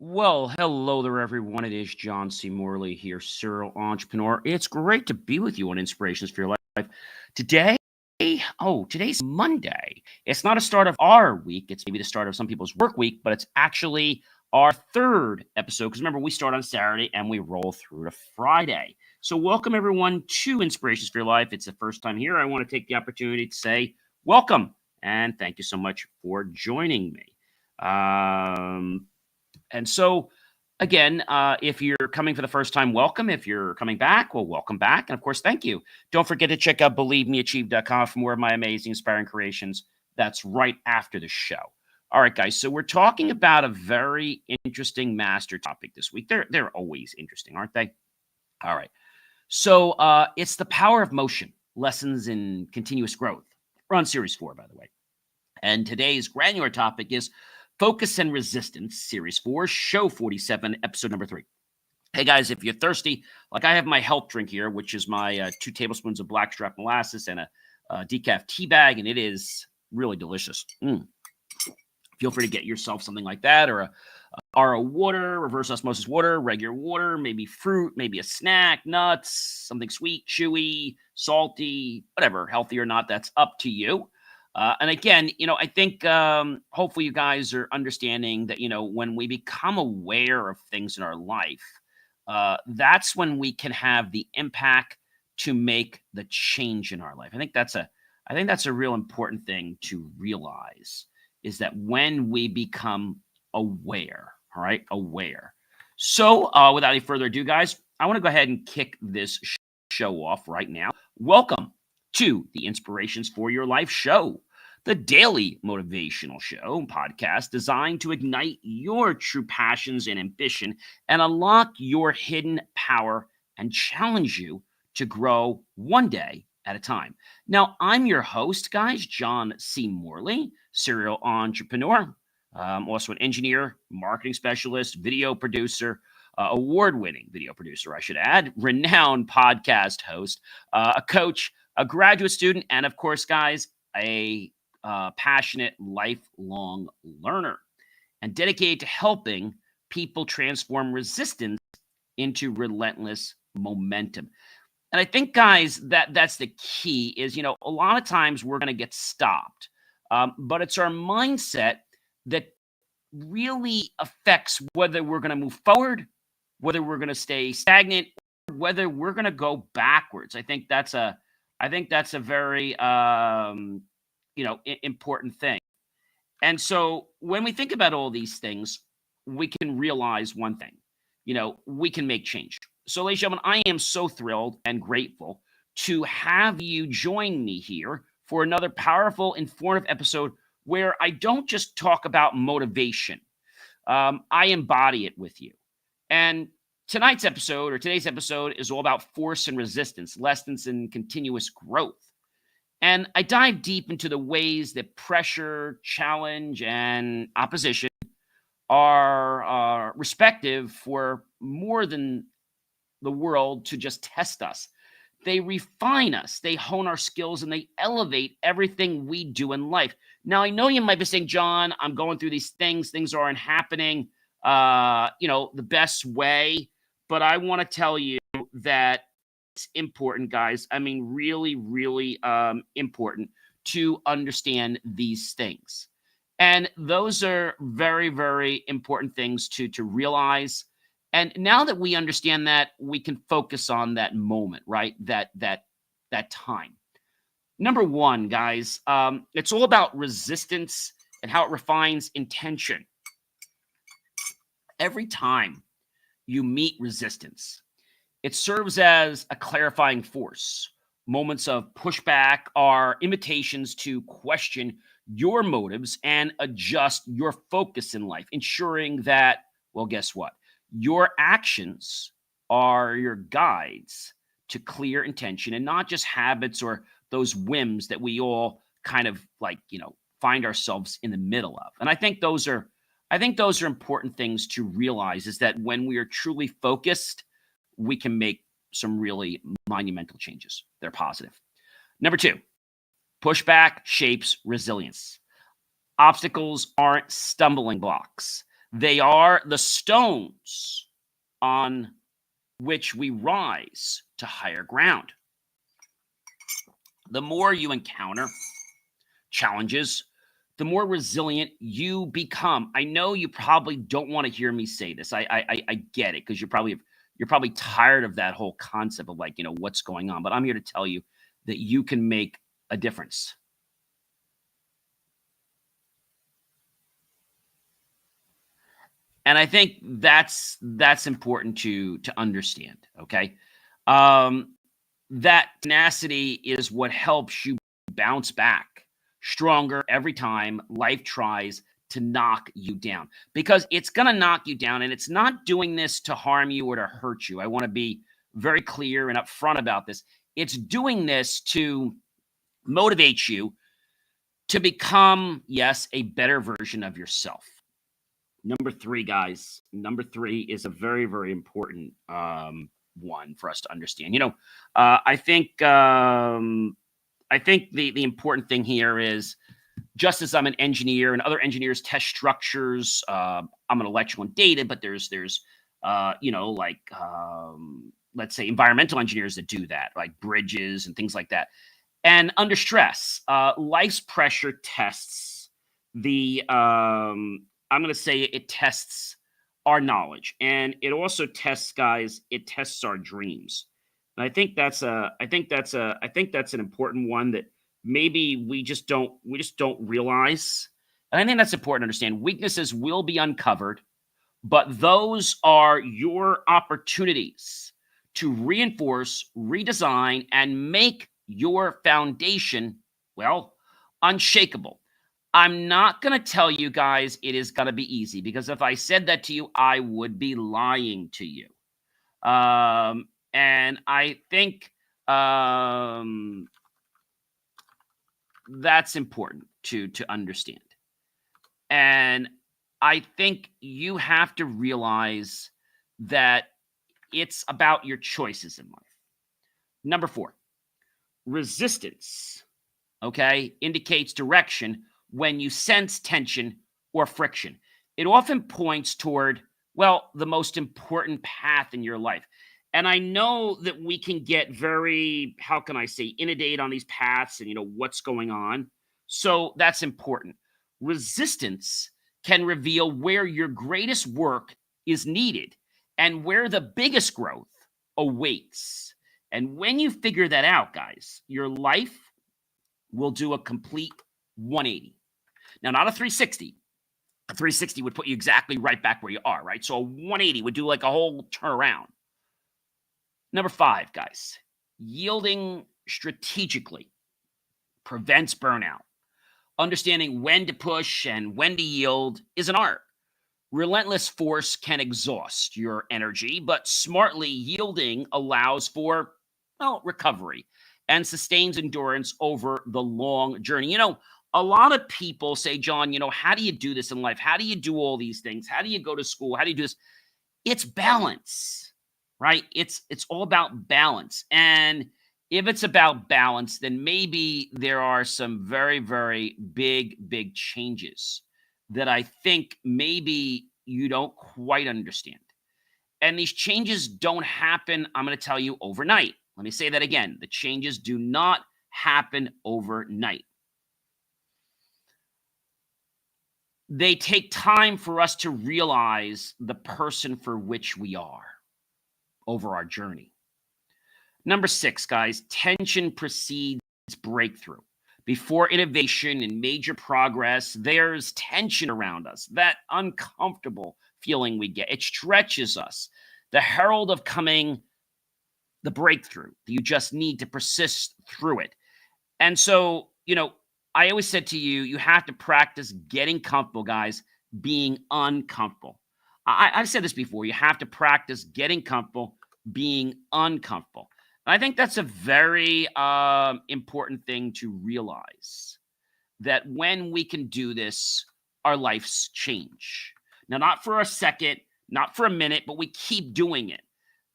Well, hello there, everyone. It is John C. Morley here, serial entrepreneur. It's great to be with you on Inspirations for Your Life. Today, today's Monday. It's not a start of our week. It's maybe the start of some people's work week, but it's actually our third episode. Because remember, we start on Saturday and we roll through to Friday. So, welcome everyone to Inspirations for Your Life. It's the first time here. I want to take the opportunity to say welcome and thank you so much for joining me. And so, again, if you're coming for the first time, welcome. If you're coming back, well, welcome back. And of course, thank you. Don't forget to check out believemeachieve.com for more of my amazing, inspiring creations. That's right after the show. All right, guys. So we're talking about a very interesting master topic this week. They're always interesting, aren't they? All right. So it's the power of motion, lessons in continuous growth. We're on series 4, by the way. And today's granular topic is Focus and Resistance, Series 4, Show 47, Episode number 3. Hey, guys, if you're thirsty, like I have my health drink here, which is my 2 tablespoons of blackstrap molasses and a decaf tea bag, and it is really delicious. Feel free to get yourself something like that, or a RO water, reverse osmosis water, regular water, maybe fruit, maybe a snack, nuts, something sweet, chewy, salty, whatever, healthy or not, that's up to you. And again, I think hopefully you guys are understanding that, when we become aware of things in our life, that's when we can have the impact to make the change in our life. I think that's a real important thing to realize, is that when we become aware, all right, aware. So without any further ado, guys, I want to go ahead and kick this show off right now. Welcome to the Inspirations for Your Life show, the daily motivational show and podcast designed to ignite your true passions and ambition and unlock your hidden power and challenge you to grow one day at a time. Now, I'm your host, guys, John C. Morley, serial entrepreneur. I'm also an engineer, marketing specialist, video producer, award-winning video producer, I should add, renowned podcast host, a coach, a graduate student, and of course, guys, a passionate lifelong learner, and dedicated to helping people transform resistance into relentless momentum. And I think, guys, that's the key is, a lot of times we're going to get stopped, but it's our mindset that really affects whether we're going to move forward, whether we're going to stay stagnant, or whether we're going to go backwards. I think that's a very important thing. And so when we think about all these things, we can realize one thing, we can make change. So, ladies and gentlemen, I am so thrilled and grateful to have you join me here for another powerful, informative episode where I don't just talk about motivation. I embody it with you. And today's episode is all about force and resistance, lessons in continuous growth. And I dive deep into the ways that pressure, challenge, and opposition are respective for more than the world to just test us. They refine us, they hone our skills, and they elevate everything we do in life. Now, I know you might be saying, John, I'm going through these things aren't happening, the best way. But I want to tell you that it's important, guys. I mean, really, really important to understand these things. And those are very, very important things to realize. And now that we understand that, we can focus on that moment, right? That time. Number one, guys, it's all about resistance and how it refines intention. Every time you meet resistance, it serves as a clarifying force. Moments of pushback are invitations to question your motives and adjust your focus in life, ensuring that, well, guess what? Your actions are your guides to clear intention and not just habits or those whims that we all kind of find ourselves in the middle of. And I think those are important things to realize, is that when we are truly focused, we can make some really monumental changes. They're positive. Number 2, pushback shapes resilience. Obstacles aren't stumbling blocks. They are the stones on which we rise to higher ground. The more you encounter challenges, the more resilient you become. I know you probably don't want to hear me say this. I get it, because you're probably tired of that whole concept of, like, what's going on. But I'm here to tell you that you can make a difference. And I think that's important to understand. Okay, that tenacity is what helps you bounce back stronger every time life tries to knock you down, because it's going to knock you down, and it's not doing this to harm you or to hurt you. I want to be very clear and upfront about this. It's doing this to motivate you to become, yes, a better version of yourself. Number 3, guys. Number 3 is a very, very important one for us to understand. I think the important thing here is, just as I'm an engineer and other engineers test structures, I'm an electrical and data, but there's let's say environmental engineers that do that, like bridges and things like that. And under stress, life's pressure tests the I'm going to say it tests our knowledge, and it also tests, guys, it tests our dreams. And I think that's an important one that maybe we just don't realize. And I think that's important to understand. Weaknesses will be uncovered, but those are your opportunities to reinforce, redesign, and make your foundation, well, unshakable. I'm not going to tell you guys it is going to be easy, because if I said that to you, I would be lying to you. And I think that's important to understand. And I think you have to realize that it's about your choices in life. Number 4, resistance, okay, indicates direction. When you sense tension or friction, it often points toward, well, the most important path in your life. And I know that we can get very, how can I say, inundated on these paths and, what's going on. So that's important. Resistance can reveal where your greatest work is needed and where the biggest growth awaits. And when you figure that out, guys, your life will do a complete 180. Now, not a 360. A 360 would put you exactly right back where you are, right? So a 180 would do like a whole turnaround. Number 5, guys, yielding strategically prevents burnout. Understanding when to push and when to yield is an art. Relentless force can exhaust your energy, but smartly yielding allows for, well, recovery and sustains endurance over the long journey. A lot of people say, John, how do you do this in life? How do you do all these things? How do you go to school? How do you do this? It's balance, right? It's all about balance. And if it's about balance, then maybe there are some very, very big changes that I think maybe you don't quite understand. And these changes don't happen, I'm going to tell you, overnight. Let me say that again. The changes do not happen overnight. They take time for us to realize the person for which we are over our journey. Number 6, guys, tension precedes breakthrough. Before innovation and major progress, there's tension around us, that uncomfortable feeling we get. It stretches us, the herald of coming, the breakthrough. You just need to persist through it. And so, I always said to you, you have to practice getting comfortable, guys, being uncomfortable. I've said this before. You have to practice getting comfortable, being uncomfortable. And I think that's a very important thing to realize, that when we can do this, our lives change. Now, not for a second, not for a minute, but we keep doing it.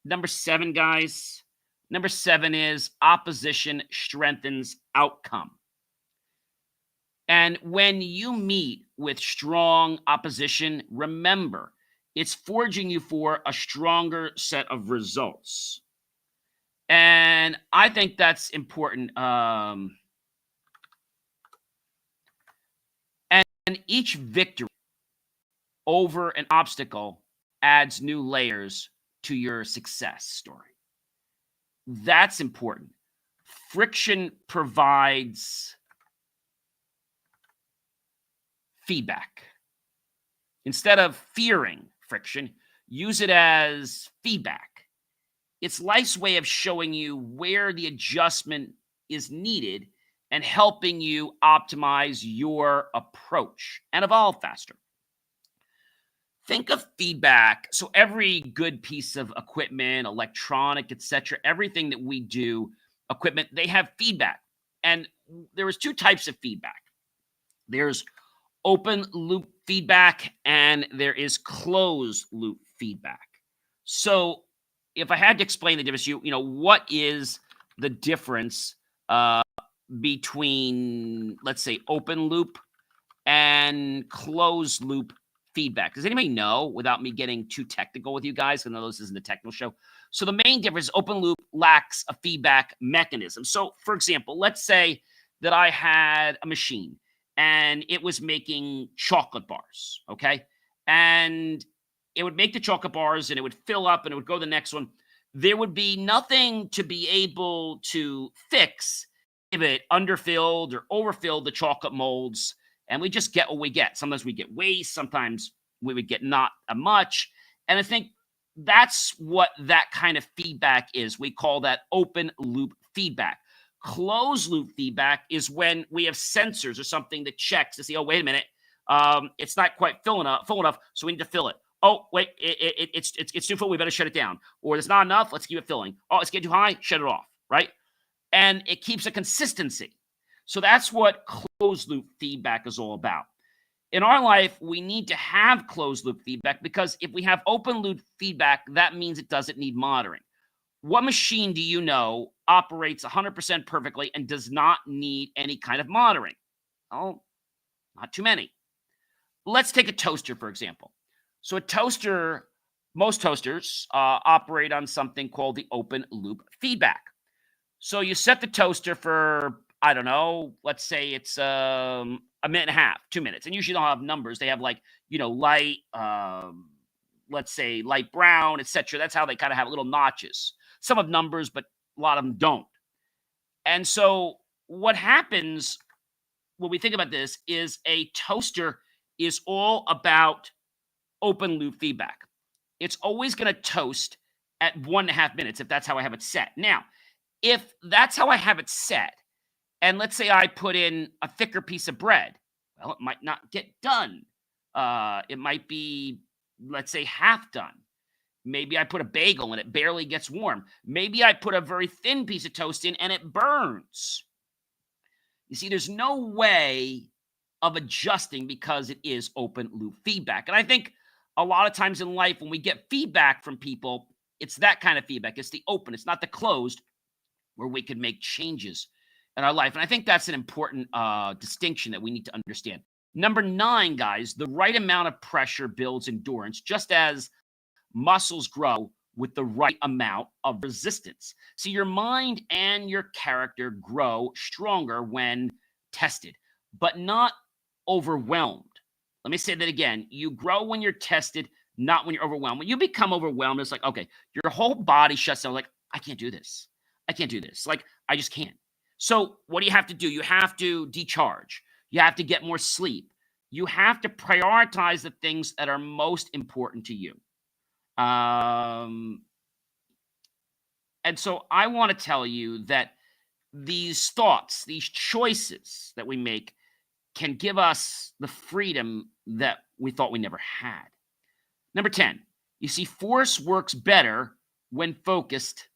Number 7, guys. Number 7 is opposition strengthens outcome. And when you meet with strong opposition, remember, it's forging you for a stronger set of results. And I think that's important. And each victory over an obstacle adds new layers to your success story. That's important. Friction provides feedback. Instead of fearing friction, use it as feedback. It's life's way of showing you where the adjustment is needed and helping you optimize your approach and evolve faster. Think of feedback. So every good piece of equipment, electronic, etc., everything that we do, equipment, they have feedback. And there is two types of feedback. There's open loop feedback and there is closed loop feedback. So if I had to explain the difference, what is the difference between, let's say, open loop and closed loop feedback? Does anybody know, without me getting too technical with you guys? I know this isn't a technical show. So the main difference is open loop lacks a feedback mechanism. So for example, let's say that I had a machine and it was making chocolate bars, okay? And it would make the chocolate bars and it would fill up and it would go to the next one. There would be nothing to be able to fix if it underfilled or overfilled the chocolate molds, and we just get what we get. Sometimes we get waste, sometimes we would get not much. And I think that's what that kind of feedback is. We call that open loop feedback. Closed loop feedback is when we have sensors or something that checks to see, oh, wait a minute, it's not quite full enough, so we need to fill it. Oh, wait, it's too full, we better shut it down. Or there's not enough, let's keep it filling. Oh, it's getting too high, shut it off, right? And it keeps a consistency. So that's what closed loop feedback is all about. In our life, we need to have closed loop feedback because if we have open loop feedback, that means it doesn't need monitoring. What machine do you know operates 100% perfectly and does not need any kind of monitoring? Oh, not too many. Let's take a toaster, for example. So a toaster, most toasters operate on something called the open loop feedback. So you set the toaster for, I don't know, let's say it's a minute and a half, 2 minutes. And usually they don't have numbers. They have like, light, let's say light brown, etc. That's how they kind of have little notches. Some have numbers, but a lot of them don't. And so what happens when we think about this is a toaster is all about open loop feedback. It's always going to toast at 1.5 minutes if that's how I have it set. Now, if that's how I have it set, and let's say I put in a thicker piece of bread, well, it might not get done. It might be, let's say, half done. Maybe I put a bagel and it barely gets warm. Maybe I put a very thin piece of toast in and it burns. You see, there's no way of adjusting because it is open loop feedback. And I think a lot of times in life when we get feedback from people, it's that kind of feedback. It's the open, it's not the closed, where we can make changes in our life. And I think that's an important distinction that we need to understand. Number 9, guys, the right amount of pressure builds endurance, just as muscles grow with the right amount of resistance. See, your mind and your character grow stronger when tested, but not overwhelmed. Let me say that again. You grow when you're tested, not when you're overwhelmed. When you become overwhelmed, it's like, okay, your whole body shuts down. Like, I can't do this. I can't do this. Like, I just can't. So what do you have to do? You have to decharge. You have to get more sleep. You have to prioritize the things that are most important to you. And so I want to tell you that these thoughts, these choices that we make can give us the freedom that we thought we never had. Number 10, you see, force works better when focused.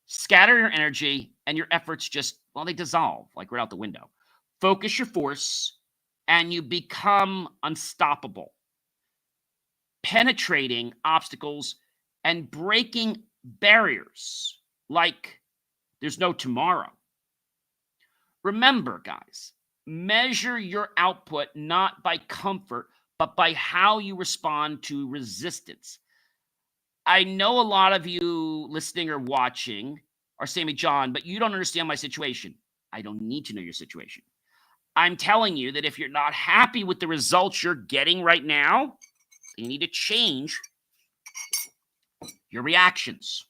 Scatter your energy and your efforts just, well, they dissolve like right out the window. Focus your force and you become unstoppable, penetrating obstacles and breaking barriers like there's no tomorrow. Remember, guys, Measure your output not by comfort, but by how you respond to resistance. I know a lot of you listening or watching are saying to me, John, but you don't understand my situation. I don't need to know your situation. I'm telling you that if you're not happy with the results you're getting right now, you need to change your reactions.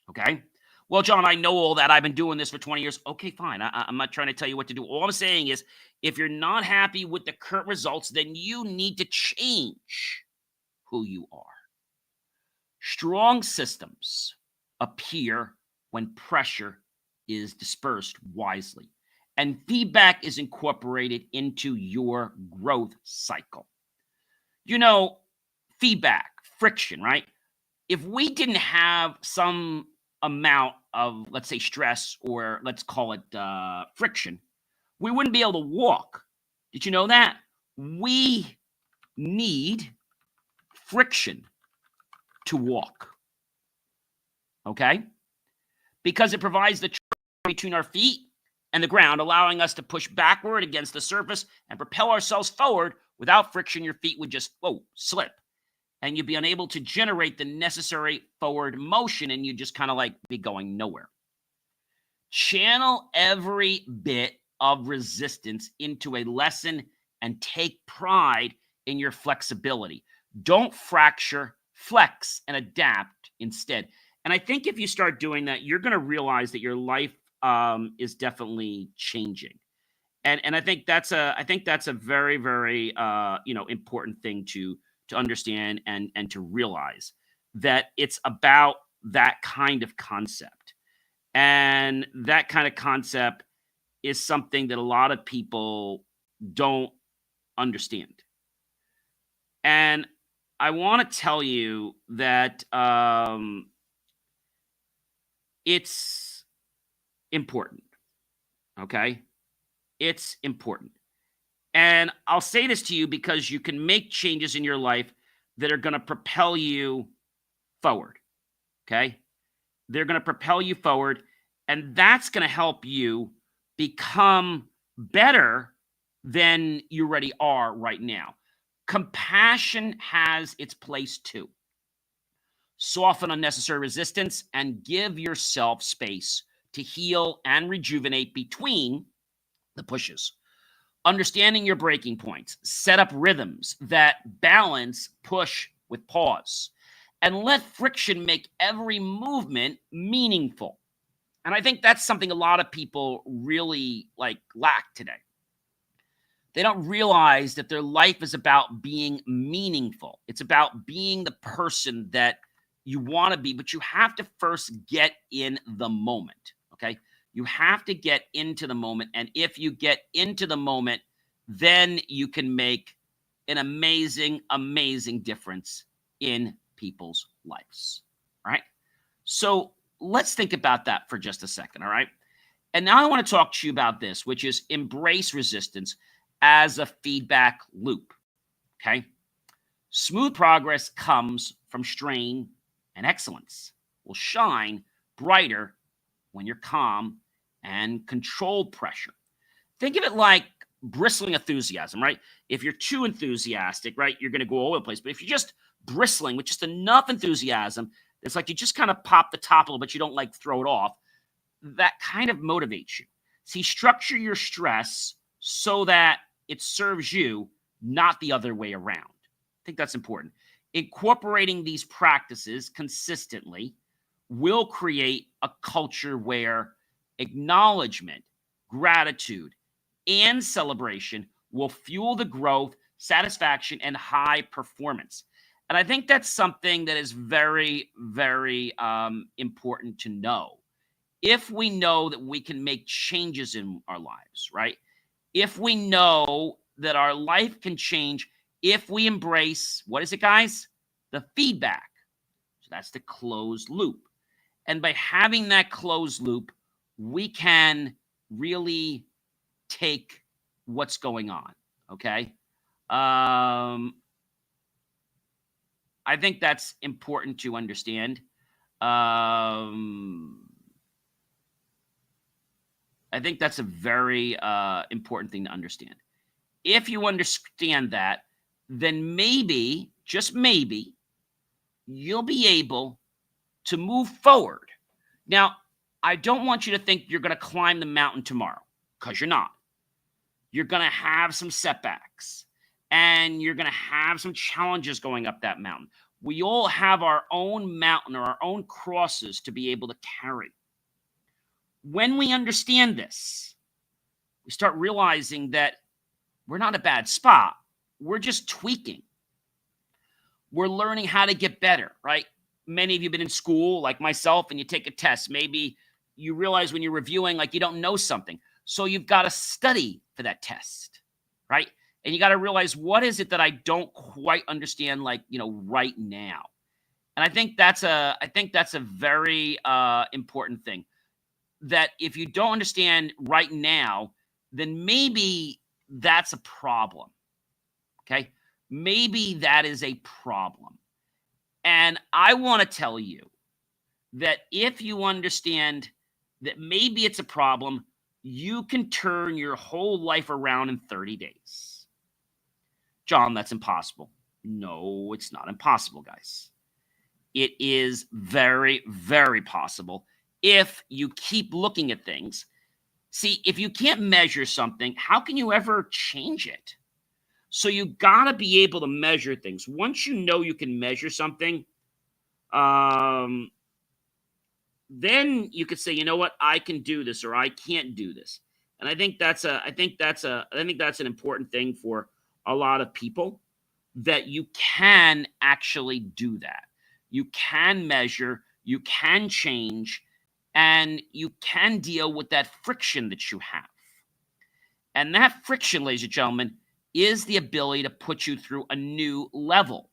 Okay? Well, John, I know all that. I've been doing this for 20 years. Okay, fine. I'm not trying to tell you what to do. All I'm saying is if you're not happy with the current results, then you need to change who you are. Strong systems appear when pressure is dispersed wisely, and feedback is incorporated into your growth cycle. You know, feedback, friction, right? If we didn't have some amount of, let's say, stress, or let's call it friction, we wouldn't be able to walk. Did you know that? We need friction to walk. Okay? Because it provides the between our feet and the ground, allowing us to push backward against the surface and propel ourselves forward. Without friction, your feet would just, slip. And you'd be unable to generate the necessary forward motion, and you'd just kind of like be going nowhere. Channel every bit of resistance into a lesson and take pride in your flexibility. Don't fracture, flex, and adapt instead. And I think if you start doing that, you're going to realize that your life is definitely changing. And I think that's a very, very important thing to understand and to realize that it's about that kind of concept. And that kind of concept is something that a lot of people don't understand. And I want to tell you that it's important. Okay? It's important. And I'll say this to you because you can make changes in your life that are going to propel you forward. Okay? They're going to propel you forward, and that's going to help you become better than you already are right now. Compassion has its place too. Soften unnecessary resistance and give yourself space to heal and rejuvenate between the pushes. Understanding your breaking points, set up rhythms that balance push with pause, and let friction make every movement meaningful. And I think that's something a lot of people really lack today. They don't realize that their life is about being meaningful. It's about being the person that you want to be, but you have to first get in the moment, okay? You have to get into the moment, and if you get into the moment, then you can make an amazing, amazing difference in people's lives, all right? So let's think about that for just a second, all right? And now I want to talk to you about this, which is embrace resistance as a feedback loop, okay? Smooth progress comes from strain, and excellence will shine brighter when you're calm and control pressure. Think of it like bristling enthusiasm, right? If you're too enthusiastic, right, you're going to go all over the place. But if you're just bristling with just enough enthusiasm, it's like you just kind of pop the top a little bit, you don't throw it off. That kind of motivates you. See, structure your stress so that it serves you, not the other way around. I think that's important. Incorporating these practices consistently will create a culture where acknowledgement, gratitude, and celebration will fuel the growth, satisfaction, and high performance. And I think that's something that is very, very important to know. If we know that we can make changes in our lives, right? If we know that our life can change, if we embrace, what is it, guys? The feedback. So that's the closed loop. And by having that closed loop, we can really take what's going on, okay? I think that's important to understand. I think that's a very important thing to understand. If you understand that, then maybe, just maybe, you'll be able to move forward. Now, I don't want you to think you're going to climb the mountain tomorrow, because you're not. You're going to have some setbacks, and you're going to have some challenges going up that mountain. We all have our own mountain or our own crosses to be able to carry. When we understand this, we start realizing that we're not in a bad spot. We're just tweaking. We're learning how to get better, right? Many of you have been in school, like myself, and you take a test. Maybe you realize when you're reviewing, like you don't know something. So you've got to study for that test, right? And you got to realize, what is it that I don't quite understand, like, right now? And I think that's a very important thing. That if you don't understand right now, then maybe that's a problem. Okay? Maybe that is a problem. And I want to tell you that if you understand that maybe it's a problem, you can turn your whole life around in 30 days. John, that's impossible. No, it's not impossible, guys. It is very, very possible if you keep looking at things. See, if you can't measure something, how can you ever change it? So you got to be able to measure things. Once you know you can measure something, then you could say, you know what, I can do this, or I can't do this. And I think that's an important thing for a lot of people, that you can actually do that. You can measure, you can change, and you can deal with that friction that you have. And that friction, ladies and gentlemen, is the ability to put you through a new level.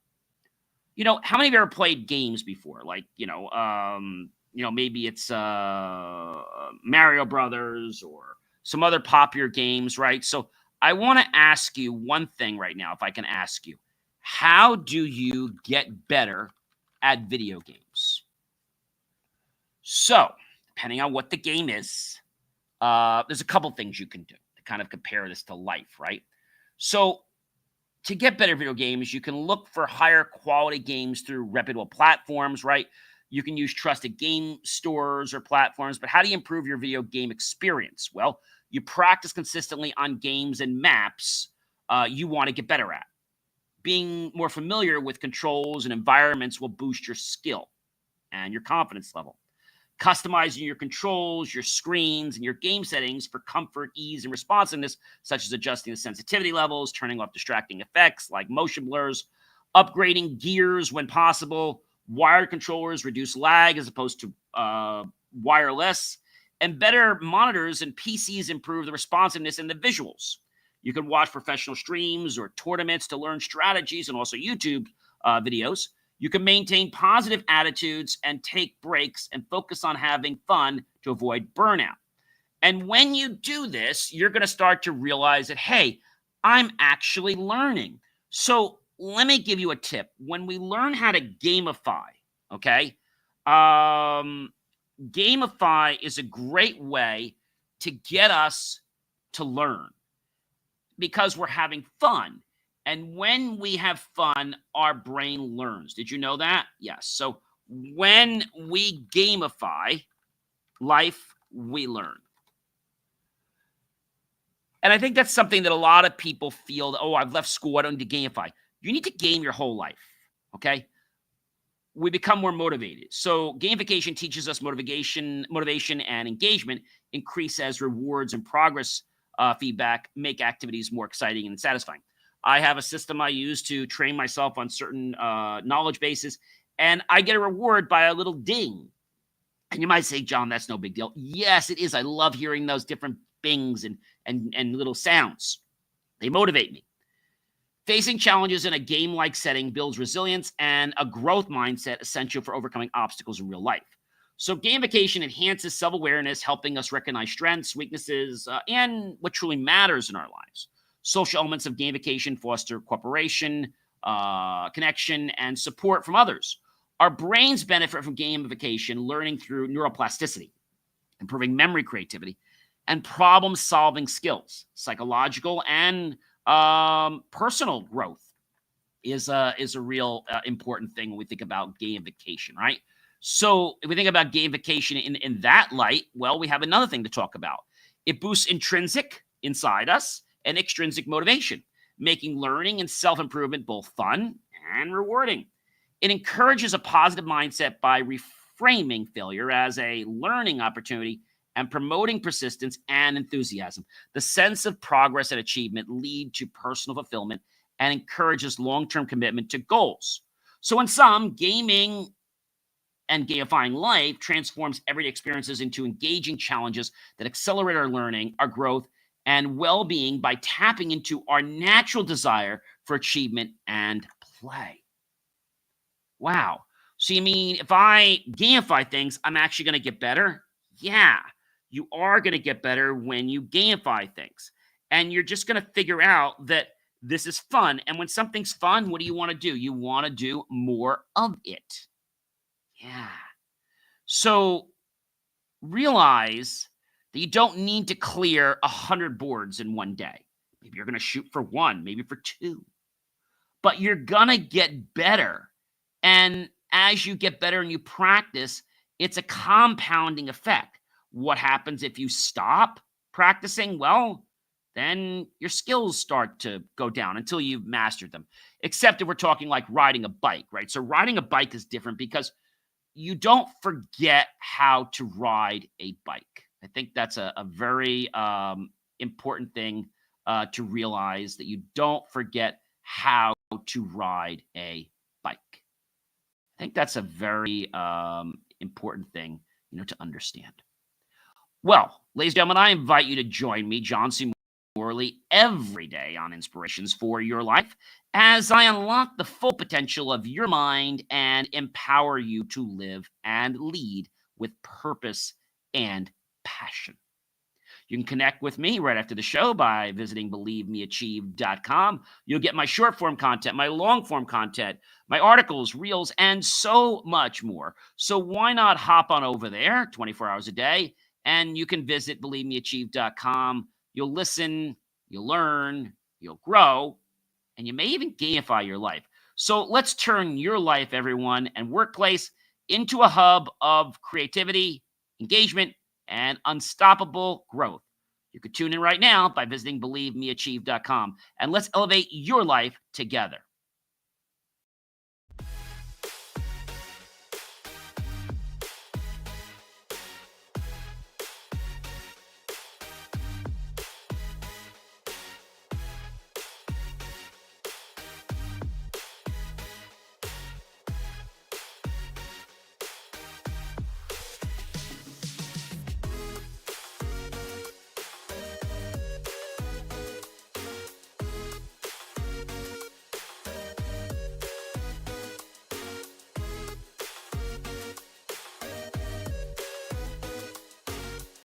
How many of you ever played games before? Like, maybe it's Mario Brothers or some other popular games, right? So I want to ask you one thing right now, if I can ask you. How do you get better at video games? So, depending on what the game is, there's a couple things you can do to kind of compare this to life, right? So, to get better video games, you can look for higher quality games through reputable platforms, right? You can use trusted game stores or platforms, but how do you improve your video game experience? Well, you practice consistently on games and maps you want to get better at. Being more familiar with controls and environments will boost your skill and your confidence level. Customizing your controls, your screens, and your game settings for comfort, ease, and responsiveness, such as adjusting the sensitivity levels, turning off distracting effects like motion blurs, upgrading gears when possible. Wired controllers reduce lag as opposed to wireless, and better monitors and PCs improve the responsiveness and the visuals. You can watch professional streams or tournaments to learn strategies, and also YouTube videos. You can maintain positive attitudes and take breaks and focus on having fun to avoid burnout. And when you do this, you're going to start to realize that, hey, I'm actually learning. So let me give you a tip. When we learn how to gamify, okay, gamify is a great way to get us to learn, because we're having fun. And when we have fun, our brain learns. Did you know that? Yes. So when we gamify life, we learn. And I think that's something that a lot of people feel, oh, I've left school, I don't need to gamify. You need to game your whole life, okay? We become more motivated. So gamification teaches us motivation and engagement increase as rewards and progress feedback make activities more exciting and satisfying. I have a system I use to train myself on certain knowledge bases, and I get a reward by a little ding. And you might say, John, that's no big deal. Yes, it is. I love hearing those different bings and little sounds. They motivate me. Facing challenges in a game-like setting builds resilience and a growth mindset essential for overcoming obstacles in real life. So gamification enhances self-awareness, helping us recognize strengths, weaknesses, and what truly matters in our lives. Social elements of gamification foster cooperation, connection, and support from others. Our brains benefit from gamification, learning through neuroplasticity, improving memory creativity, and problem-solving skills. Psychological and personal growth is a real important thing when we think about gamification, right? So if we think about gamification in that light, well, we have another thing to talk about. It boosts intrinsic inside us and extrinsic motivation, making learning and self-improvement both fun and rewarding. It encourages a positive mindset by reframing failure as a learning opportunity and promoting persistence and enthusiasm. The sense of progress and achievement lead to personal fulfillment and encourages long-term commitment to goals. So in sum, gaming and gamifying life transforms everyday experiences into engaging challenges that accelerate our learning, our growth, and well-being by tapping into our natural desire for achievement and play. Wow. So you mean if I gamify things, I'm actually going to get better? Yeah, you are going to get better when you gamify things. And you're just going to figure out that this is fun. And when something's fun, what do you want to do? You want to do more of it. Yeah. So realize that you don't need to clear 100 boards in one day. Maybe you're going to shoot for one, maybe for two. But you're going to get better. And as you get better and you practice, it's a compounding effect. What happens if you stop practicing? Well, then your skills start to go down until you've mastered them. Except if we're talking like riding a bike, right? So riding a bike is different because you don't forget how to ride a bike. I think that's a very important thing to realize, that you don't forget how to ride a bike. I think that's a very important thing, to understand. Well, ladies and gentlemen, I invite you to join me, John C. Morley, every day on Inspirations for Your Life as I unlock the full potential of your mind and empower you to live and lead with purpose and passion. You can connect with me right after the show by visiting believemeachieve.com. You'll get my short form content, my long form content, my articles, reels, and so much more. So why not hop on over there 24 hours a day, and you can visit believemeachieve.com. You'll listen, you'll learn, you'll grow, and you may even gamify your life. So let's turn your life, everyone, and workplace into a hub of creativity, engagement, and unstoppable growth. You could tune in right now by visiting believemeachieve.com, and let's elevate your life together.